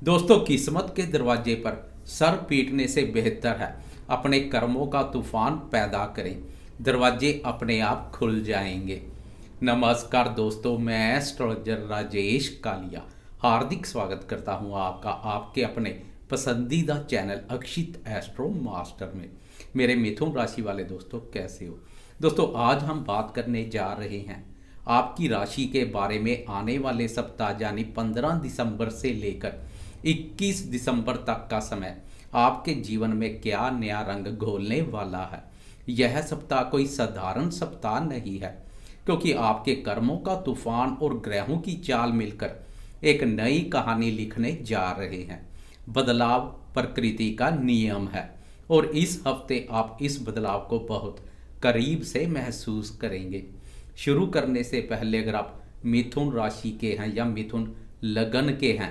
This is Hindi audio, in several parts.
दोस्तों, किस्मत के दरवाजे पर सर पीटने से बेहतर है अपने कर्मों का तूफान पैदा करें। दरवाजे अपने आप खुल जाएंगे। नमस्कार दोस्तों, मैं एस्ट्रोलॉजर राजेश कालिया हार्दिक स्वागत करता हूं आपका आपके अपने पसंदीदा चैनल अक्षित एस्ट्रो मास्टर में। मेरे मिथुन राशि वाले दोस्तों, कैसे हो? दोस्तों, आज हम बात करने जा रहे हैं आपकी राशि के बारे में। आने वाले सप्ताह यानी 15 दिसंबर से लेकर 21 दिसंबर तक का समय आपके जीवन में क्या नया रंग घोलने वाला है। यह सप्ताह कोई साधारण सप्ताह नहीं है, क्योंकि आपके कर्मों का तूफान और ग्रहों की चाल मिलकर एक नई कहानी लिखने जा रहे हैं। बदलाव प्रकृति का नियम है और इस हफ्ते आप इस बदलाव को बहुत करीब से महसूस करेंगे। शुरू करने से पहले अगर आप मिथुन राशि के हैं या मिथुन लगन के हैं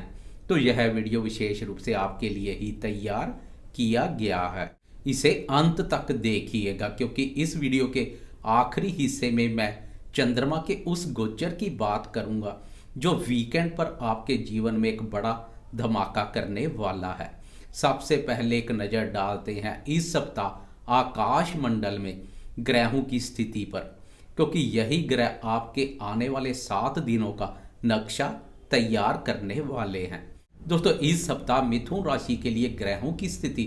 तो यह वीडियो विशेष रूप से आपके लिए ही तैयार किया गया है। इसे अंत तक देखिएगा, क्योंकि इस वीडियो के आखिरी हिस्से में मैं चंद्रमा के उस गोचर की बात करूंगा जो वीकेंड पर आपके जीवन में एक बड़ा धमाका करने वाला है। सबसे पहले एक नज़र डालते हैं इस सप्ताह आकाश मंडल में ग्रहों की स्थिति पर, क्योंकि यही ग्रह आपके आने वाले 7 दिनों का नक्शा तैयार करने वाले हैं। दोस्तों, इस सप्ताह मिथुन राशि के लिए ग्रहों की स्थिति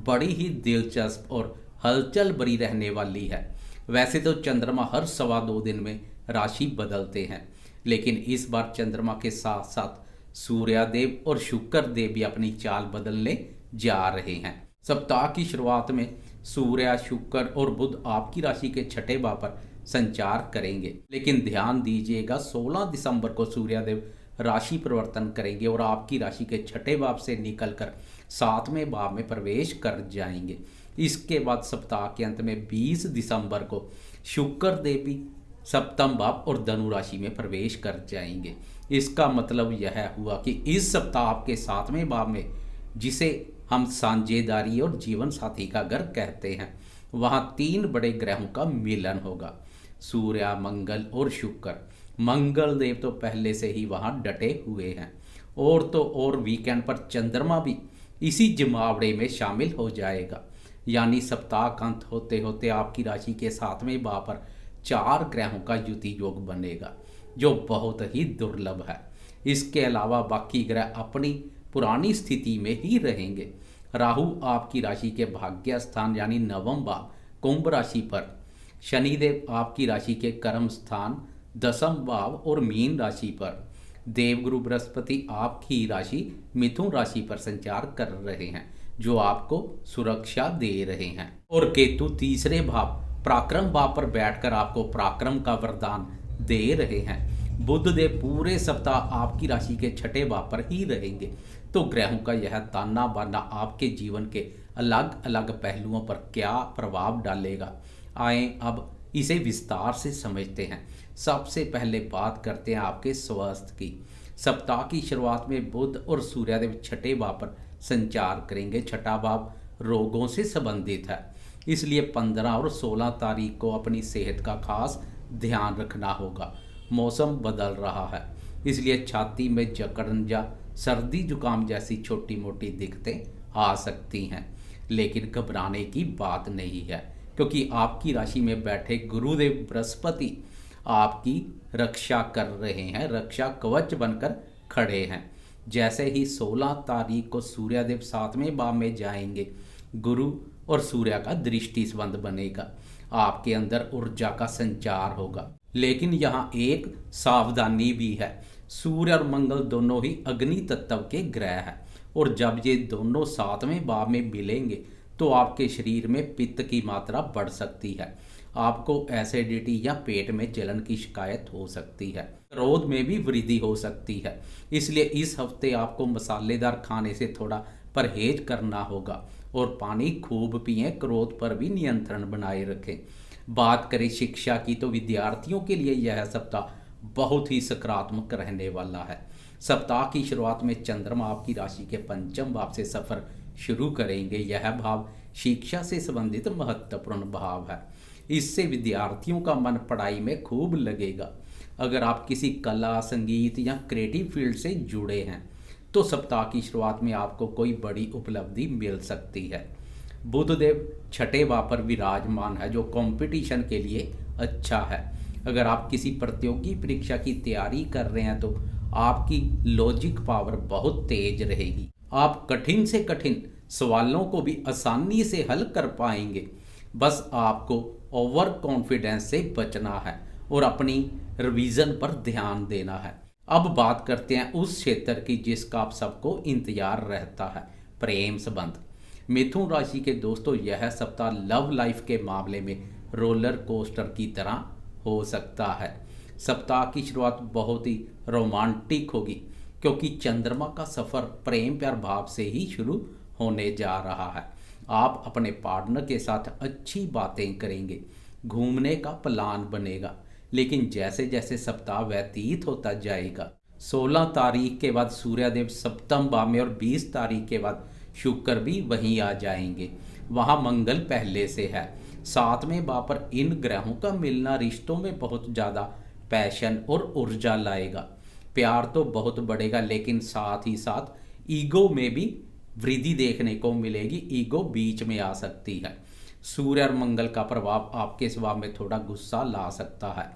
बड़ी ही दिलचस्प और हलचल भरी रहने वाली है। वैसे तो चंद्रमा हर 2.25 दिन में राशि बदलते हैं, लेकिन इस बार चंद्रमा के साथ साथ सूर्यदेव और शुक्र देव भी अपनी चाल बदलने जा रहे हैं। सप्ताह की शुरुआत में सूर्य, शुक्र और बुध आपकी राशि के छठे भाव पर संचार करेंगे, लेकिन ध्यान दीजिएगा 16 दिसंबर को सूर्यदेव राशि परिवर्तन करेंगे और आपकी राशि के छठे भाव से निकलकर 7वें भाव में प्रवेश कर जाएंगे। इसके बाद सप्ताह के अंत में 20 दिसंबर को शुक्र देव भी सप्तम भाव और धनु राशि में प्रवेश कर जाएंगे। इसका मतलब यह हुआ कि इस सप्ताह आपके 7वें भाव में, जिसे हम साझेदारी और जीवन साथी का घर कहते हैं, वहाँ 3 बड़े ग्रहों का मिलन होगा, सूर्य, मंगल और शुक्र। मंगल देव तो पहले से ही वहाँ डटे हुए हैं, और तो और वीकेंड पर चंद्रमा भी इसी जमावड़े में शामिल हो जाएगा। यानी सप्ताह का अंत होते होते आपकी राशि के 7वें भाव पर 4 ग्रहों का युति योग बनेगा, जो बहुत ही दुर्लभ है। इसके अलावा बाकी ग्रह अपनी पुरानी स्थिति में ही रहेंगे। राहु आपकी राशि के भाग्य स्थान यानी 9वां भाव कुंभ राशि पर, शनिदेव आपकी राशि के कर्म स्थान 10वां भाव और मीन राशि पर, देवगुरु बृहस्पति आपकी राशि मिथुन राशि पर संचार कर रहे हैं, जो आपको सुरक्षा दे रहे हैं, और केतु तीसरे भाव पराक्रम भाव पर बैठकर आपको पराक्रम का वरदान दे रहे हैं। बुध देव पूरे सप्ताह आपकी राशि के छठे भाव पर ही रहेंगे। तो ग्रहों का यह ताना बाना आपके जीवन के अलग अलग पहलुओं पर क्या प्रभाव डालेगा, आए अब इसे विस्तार से समझते हैं। सबसे पहले बात करते हैं आपके स्वास्थ्य की। सप्ताह की शुरुआत में बुध और सूर्यदेव छठे भाव पर संचार करेंगे। छठा भाव रोगों से संबंधित है, इसलिए 15 और 16 तारीख को अपनी सेहत का खास ध्यान रखना होगा। मौसम बदल रहा है, इसलिए छाती में जकड़न या सर्दी जुकाम जैसी छोटी मोटी दिक्कतें आ सकती हैं, लेकिन घबराने की बात नहीं है, क्योंकि आपकी राशि में बैठे गुरुदेव बृहस्पति आपकी रक्षा कर रहे हैं, रक्षा कवच बनकर खड़े हैं। जैसे ही 16 तारीख को सूर्यदेव 7वें भाव में जाएंगे, गुरु और सूर्य का दृष्टि संबंध बनेगा, आपके अंदर ऊर्जा का संचार होगा। लेकिन यहाँ एक सावधानी भी है, सूर्य और मंगल दोनों ही अग्नि तत्व के ग्रह हैं, और जब ये दोनों 7वें भाव में मिलेंगे तो आपके शरीर में पित्त की मात्रा बढ़ सकती है। आपको एसिडिटी या पेट में जलन की शिकायत हो सकती है, क्रोध में भी वृद्धि हो सकती है। इसलिए इस हफ्ते आपको मसालेदार खाने से थोड़ा परहेज करना होगा और पानी खूब पिएं, क्रोध पर भी नियंत्रण बनाए रखें। बात करें शिक्षा की, तो विद्यार्थियों के लिए यह सप्ताह बहुत ही सकारात्मक रहने वाला है। सप्ताह की शुरुआत में चंद्रमा आपकी राशि के 5वें भाव से सफर शुरू करेंगे। यह भाव शिक्षा से संबंधित महत्वपूर्ण भाव है। इससे विद्यार्थियों का मन पढ़ाई में खूब लगेगा। अगर आप किसी कला, संगीत या क्रिएटिव फील्ड से जुड़े हैं तो सप्ताह की शुरुआत में आपको कोई बड़ी उपलब्धि मिल सकती है। बुधदेव छठे भाव पर विराजमान है, जो कंपटीशन के लिए अच्छा है। अगर आप किसी प्रतियोगी परीक्षा की तैयारी कर रहे हैं तो आपकी लॉजिक पावर बहुत तेज रहेगी। आप कठिन से कठिन सवालों को भी आसानी से हल कर पाएंगे। बस आपको ओवर कॉन्फिडेंस से बचना है और अपनी रिवीजन पर ध्यान देना है। अब बात करते हैं उस क्षेत्र की जिसका आप सबको इंतजार रहता है, प्रेम संबंध। मिथुन राशि के दोस्तों, यह सप्ताह लव लाइफ के मामले में रोलर कोस्टर की तरह हो सकता है। सप्ताह की शुरुआत बहुत ही रोमांटिक होगी, क्योंकि चंद्रमा का सफर प्रेम प्यार भाव से ही शुरू होने जा रहा है। आप अपने पार्टनर के साथ अच्छी बातें करेंगे, घूमने का प्लान बनेगा। लेकिन जैसे जैसे सप्ताह व्यतीत होता जाएगा, 16 तारीख के बाद सूर्यदेव सप्तम भाव में और 20 तारीख के बाद शुक्र भी वहीं आ जाएंगे। वहाँ मंगल पहले से है। 7वें भाव पर इन ग्रहों का मिलना रिश्तों में बहुत ज़्यादा पैशन और ऊर्जा लाएगा। प्यार तो बहुत बढ़ेगा, लेकिन साथ ही साथ ईगो में भी वृद्धि देखने को मिलेगी। ईगो बीच में आ सकती है। सूर्य और मंगल का प्रभाव आपके स्वभाव में थोड़ा गुस्सा ला सकता है।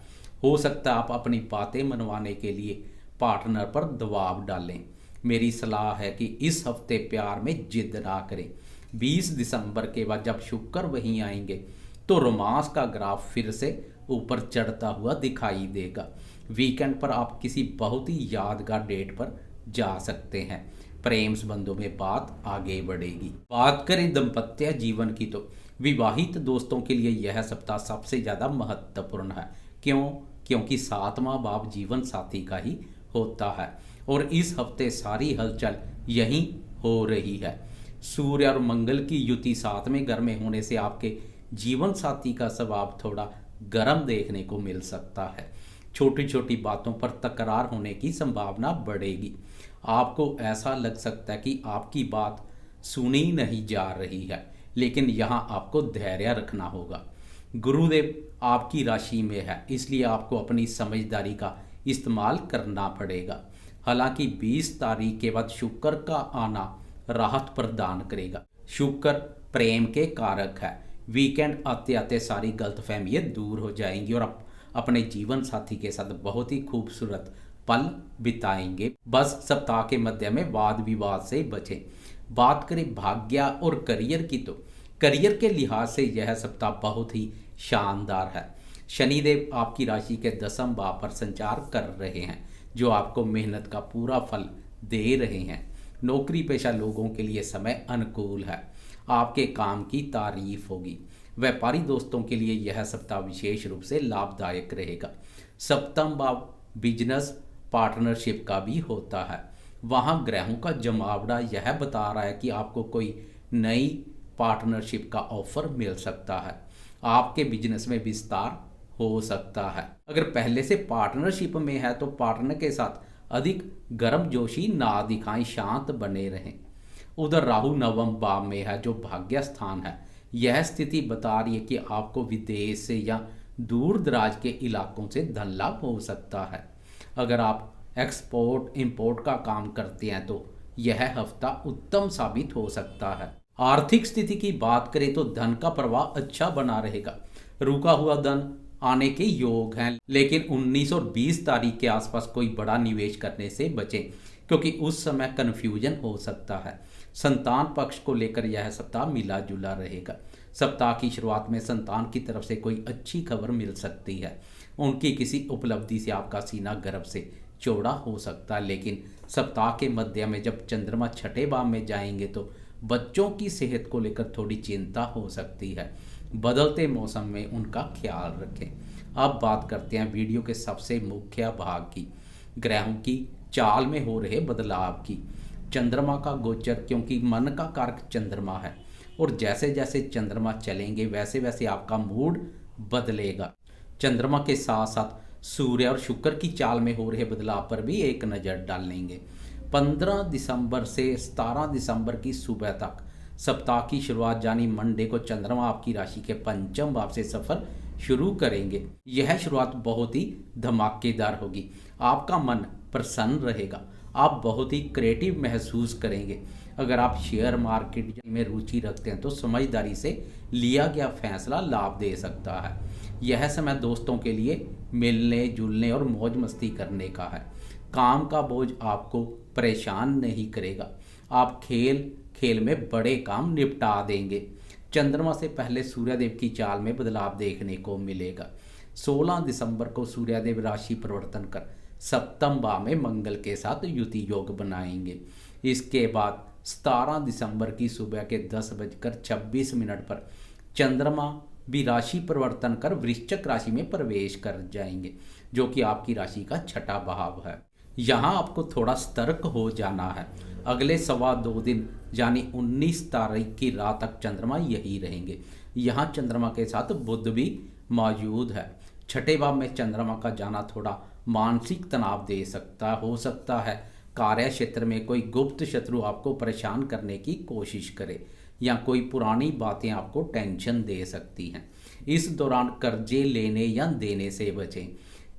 हो सकता है आप अपनी बातें मनवाने के लिए पार्टनर पर दबाव डालें। मेरी सलाह है कि इस हफ्ते प्यार में जिद ना करें। 20 दिसंबर के बाद जब शुक्र वहीं आएंगे तो रोमांस का ग्राफ फिर से ऊपर चढ़ता हुआ दिखाई देगा। वीकेंड पर आप किसी बहुत ही यादगार डेट पर जा सकते हैं। प्रेम संबंधों में बात आगे बढ़ेगी। बात करें दाम्पत्य जीवन की तो विवाहित दोस्तों के लिए यह सप्ताह सबसे ज़्यादा महत्वपूर्ण है। क्यों? क्योंकि 7वां भाव जीवन साथी का ही होता है और इस हफ्ते सारी हलचल यहीं हो रही है। सूर्य और मंगल की युति 7वें घर में होने से आपके जीवन साथी का स्वभाव थोड़ा गर्म देखने को मिल सकता है। छोटी छोटी बातों पर तकरार होने की संभावना बढ़ेगी। आपको ऐसा लग सकता है कि आपकी बात सुनी नहीं जा रही है, लेकिन यहाँ आपको धैर्य रखना होगा। गुरुदेव आपकी राशि में है, इसलिए आपको अपनी समझदारी का इस्तेमाल करना पड़ेगा। हालांकि 20 तारीख के बाद शुक्र का आना राहत प्रदान करेगा। शुक्र प्रेम के कारक है। वीकेंड आते आते सारी गलतफहमियां दूर हो जाएंगी और आप अपने जीवन साथी के साथ बहुत ही खूबसूरत पल बिताएंगे। बस सप्ताह के मध्य में वाद विवाद से बचें। बात करें भाग्य और करियर की तो करियर के लिहाज से यह सप्ताह बहुत ही शानदार है। शनिदेव आपकी राशि के 10वें भाव पर संचार कर रहे हैं, जो आपको मेहनत का पूरा फल दे रहे हैं। नौकरी पेशा लोगों के लिए समय अनुकूल है। आपके काम की तारीफ होगी। व्यापारी दोस्तों के लिए यह सप्ताह विशेष रूप से लाभदायक रहेगा। 7वां भाव बिजनेस पार्टनरशिप का भी होता है। वहाँ ग्रहों का जमावड़ा यह बता रहा है कि आपको कोई नई पार्टनरशिप का ऑफर मिल सकता है। आपके बिजनेस में विस्तार हो सकता है। अगर पहले से पार्टनरशिप में है तो पार्टनर के साथ अधिक गर्मजोशी ना दिखाएं, शांत बने रहें। उधर राहु 9वें भाव में है, जो भाग्य स्थान है। यह स्थिति बता रही है कि आपको विदेश से या दूर दराज के इलाकों से धन लाभ हो सकता है। अगर आप एक्सपोर्ट इंपोर्ट का काम करते हैं तो यह हफ्ता उत्तम साबित हो सकता है। आर्थिक स्थिति की बात करें तो धन का प्रवाह अच्छा बना रहेगा। रुका हुआ धन आने के योग हैं, लेकिन 19 और 20 तारीख के आसपास कोई बड़ा निवेश करने से बचें, क्योंकि उस समय कन्फ्यूजन हो सकता है। संतान पक्ष को लेकर यह सप्ताह मिला जुला रहेगा। सप्ताह की शुरुआत में संतान की तरफ से कोई अच्छी खबर मिल सकती है। उनकी किसी उपलब्धि से आपका सीना गर्व से चौड़ा हो सकता है, लेकिन सप्ताह के मध्य में जब चंद्रमा छठे भाव में जाएंगे तो बच्चों की सेहत को लेकर थोड़ी चिंता हो सकती है। बदलते मौसम में उनका ख्याल रखें। अब बात करते हैं वीडियो के सबसे मुख्य भाग की, ग्रहों की चाल में हो रहे बदलाव की। चंद्रमा का गोचर, क्योंकि मन का कारक चंद्रमा है और जैसे जैसे चंद्रमा चलेंगे वैसे वैसे आपका मूड बदलेगा। चंद्रमा के साथ साथ सूर्य और शुक्र की चाल में हो रहे बदलाव पर भी एक नज़र डालेंगे। 15 दिसंबर से 17 दिसंबर की सुबह तक सप्ताह की शुरुआत यानी मंडे को चंद्रमा आपकी राशि के 5वें भाव से सफर शुरू करेंगे। यह शुरुआत बहुत ही धमाकेदार होगी। आपका मन प्रसन्न रहेगा। आप बहुत ही क्रिएटिव महसूस करेंगे। अगर आप शेयर मार्केट में रुचि रखते हैं तो समझदारी से लिया गया फैसला लाभ दे सकता है। यह समय दोस्तों के लिए मिलने जुलने और मौज मस्ती करने का है। काम का बोझ आपको परेशान नहीं करेगा। आप खेल खेल में बड़े काम निपटा देंगे। चंद्रमा से पहले सूर्यदेव की चाल में बदलाव देखने को मिलेगा। 16 दिसंबर को सूर्यदेव राशि परिवर्तन कर सप्तम भाव में मंगल के साथ युति योग बनाएंगे। इसके बाद 17 दिसंबर की सुबह के 10:26 पर चंद्रमा भी राशि परिवर्तन कर वृश्चिक राशि में प्रवेश कर जाएंगे, जो कि आपकी राशि का छठा भाव है। यहाँ आपको थोड़ा सतर्क हो जाना है। अगले 2.25 दिन यानी 19 तारीख की रात तक चंद्रमा यही रहेंगे। यहाँ चंद्रमा के साथ बुध भी मौजूद है। छठे भाव में चंद्रमा का जाना थोड़ा मानसिक तनाव दे सकता है। कार्य क्षेत्र में कोई गुप्त शत्रु आपको परेशान करने की कोशिश करे या कोई पुरानी बातें आपको टेंशन दे सकती हैं। इस दौरान कर्जे लेने या देने से बचें।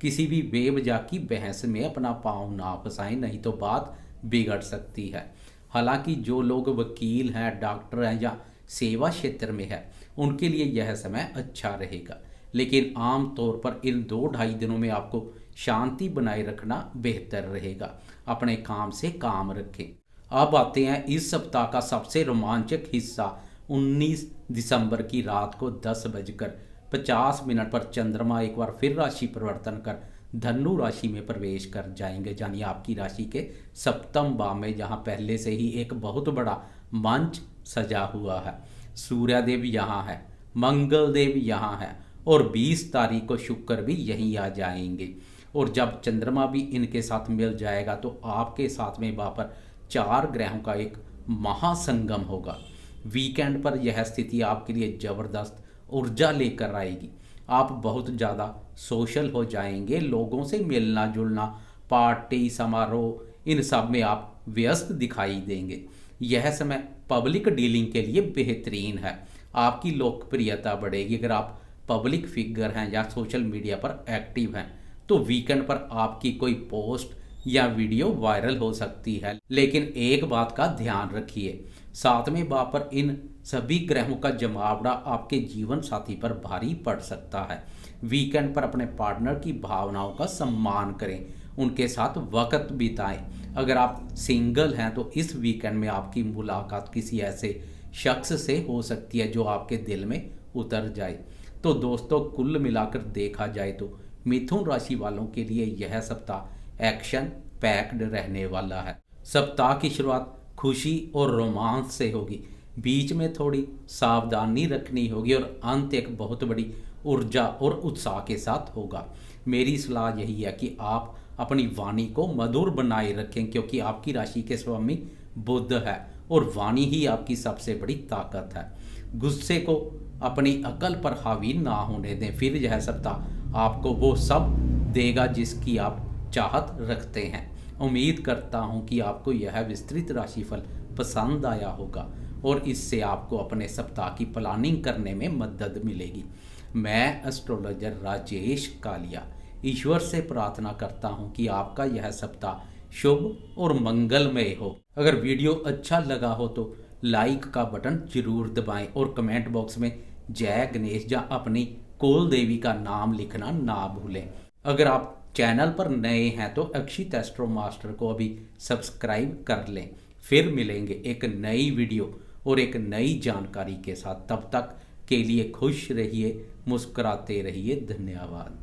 किसी भी बेवजह की बहस में अपना पाँव ना फंसाएं, नहीं तो बात बिगड़ सकती है। हालांकि जो लोग वकील हैं, डॉक्टर हैं या सेवा क्षेत्र में है, उनके लिए यह समय अच्छा रहेगा। लेकिन आम तौर पर इन 2-2.5 दिनों में आपको शांति बनाए रखना बेहतर रहेगा। अपने काम से काम रखें। अब आते हैं इस सप्ताह का सबसे रोमांचक हिस्सा। 19 दिसंबर की रात को 10:50 पर चंद्रमा एक बार फिर राशि परिवर्तन कर धनु राशि में प्रवेश कर जाएंगे, यानी आपकी राशि के सप्तम भाव में, जहां पहले से ही एक बहुत बड़ा मंच सजा हुआ है। सूर्यदेव यहाँ है, मंगल देव यहाँ है और 20 तारीख को शुक्र भी यहीं आ जाएंगे। और जब चंद्रमा भी इनके साथ मिल जाएगा तो आपके सातवें भाव पर 4 ग्रहों का एक महासंगम होगा। वीकेंड पर यह स्थिति आपके लिए जबरदस्त ऊर्जा लेकर आएगी। आप बहुत ज़्यादा सोशल हो जाएंगे। लोगों से मिलना जुलना, पार्टी समारोह, इन सब में आप व्यस्त दिखाई देंगे। यह समय पब्लिक डीलिंग के लिए बेहतरीन है। आपकी लोकप्रियता बढ़ेगी। अगर आप पब्लिक फिगर हैं या सोशल मीडिया पर एक्टिव हैं तो वीकेंड पर आपकी कोई पोस्ट या वीडियो वायरल हो सकती है। लेकिन एक बात का ध्यान रखिए, सातवें भाव पर इन सभी ग्रहों का जमावड़ा आपके जीवन साथी पर भारी पड़ सकता है। वीकेंड पर अपने पार्टनर की भावनाओं का सम्मान करें, उनके साथ वक्त बिताएं। अगर आप सिंगल हैं तो इस वीकेंड में आपकी मुलाकात किसी ऐसे शख्स से हो सकती है जो आपके दिल में उतर जाए। तो दोस्तों, कुल मिलाकर देखा जाए तो मिथुन राशि वालों के लिए यह सप्ताह एक्शन पैक्ड रहने वाला है। सप्ताह की शुरुआत खुशी और रोमांस से होगी, बीच में थोड़ी सावधानी रखनी होगी और अंत एक बहुत बड़ी ऊर्जा और उत्साह के साथ होगा। मेरी सलाह यही है कि आप अपनी वाणी को मधुर बनाए रखें, क्योंकि आपकी राशि के स्वामी बुध है और वाणी ही आपकी सबसे बड़ी ताकत है। गुस्से को अपनी अकल पर हावी ना होने दें, फिर यह सप्ताह आपको वो सब देगा जिसकी आप चाहत रखते हैं। उम्मीद करता हूं कि आपको यह विस्तृत राशिफल पसंद आया होगा और इससे आपको अपने सप्ताह की प्लानिंग करने में मदद मिलेगी। मैं एस्ट्रोलॉजर राजेश कालिया ईश्वर से प्रार्थना करता हूं कि आपका यह सप्ताह शुभ और मंगलमय हो। अगर वीडियो अच्छा लगा हो तो लाइक का बटन जरूर दबाएं और कमेंट बॉक्स में जय गणेश या अपनी कुल देवी का नाम लिखना ना भूलें। अगर आप चैनल पर नए हैं तो अक्षित एस्ट्रो मास्टर को अभी सब्सक्राइब कर लें। फिर मिलेंगे एक नई वीडियो और एक नई जानकारी के साथ। तब तक के लिए खुश रहिए, मुस्कुराते रहिए। धन्यवाद।